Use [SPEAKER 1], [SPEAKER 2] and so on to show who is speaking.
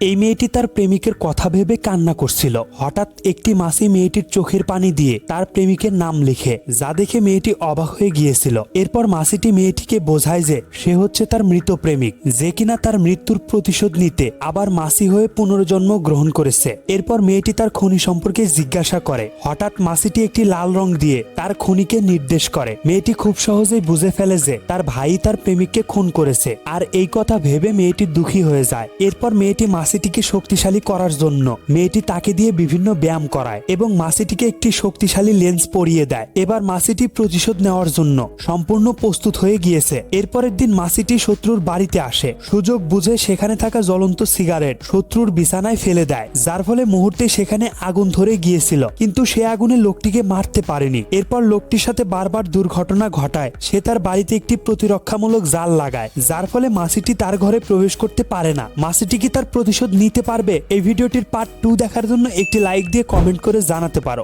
[SPEAKER 1] এই মেয়েটি তার প্রেমিকের কথা ভেবে কান্না করছিল। হঠাৎ একটি মাছি মেয়েটির চোখের পানি দিয়ে তার প্রেমিকের নাম লিখে, যা দেখে মেয়েটি অবাক হয়ে গিয়েছিল। এরপর মাছিটি মেয়েটিকে বোঝায় যে সে হচ্ছে তার মৃত প্রেমিক, যে কিনা তার মৃত্যুর প্রতিশোধ নিতে আবার মাছি হয়ে পুনর্জন্ম গ্রহণ করেছে। এরপর মেয়েটি তার খুনি সম্পর্কে জিজ্ঞাসা করে। হঠাৎ মাছিটি একটি লাল রং দিয়ে তার খুনিকে নির্দেশ করে। মেয়েটি খুব সহজেই বুঝে ফেলে যে তার ভাই তার প্রেমিককে খুন করেছে, আর এই কথা ভেবে মেয়েটি দুঃখী হয়ে যায়। এরপর মেয়েটি মাছিটিকে শক্তিশালী করার জন্য মেয়েটি তাকে দিয়ে বিভিন্ন ব্যায়াম করায় এবং মাছিটিকে একটি শক্তিশালী লেন্স পরিয়ে দেয়। এবার মাছিটি প্রতিশোধ নেওয়ার জন্য সম্পূর্ণ প্রস্তুত হয়ে গিয়েছে। এরপরের দিন মাছিটি শত্রুর বাড়িতে আসে। সুযোগ বুঝে সেখানে থাকা জ্বলন্ত সিগারেট শত্রুর বিছানায় ফেলে দেয়, যার ফলে মুহূর্তে সেখানে আগুন ধরে গিয়েছিল, কিন্তু সে আগুনে লোকটিকে মারতে পারেনি। এরপর লোকটির সাথে বারবার দুর্ঘটনা ঘটায়। সে তার বাড়িতে একটি প্রতিরক্ষামূলক জাল লাগায়, যার ফলে মাছিটি তার ঘরে প্রবেশ করতে পারে না। মাছিটি কি তার প্রতিশোধ নিতে পারবে? এই ভিডিওটির পার্ট 2 দেখার জন্য একটি লাইক দিয়ে কমেন্ট করে জানাতে পারো।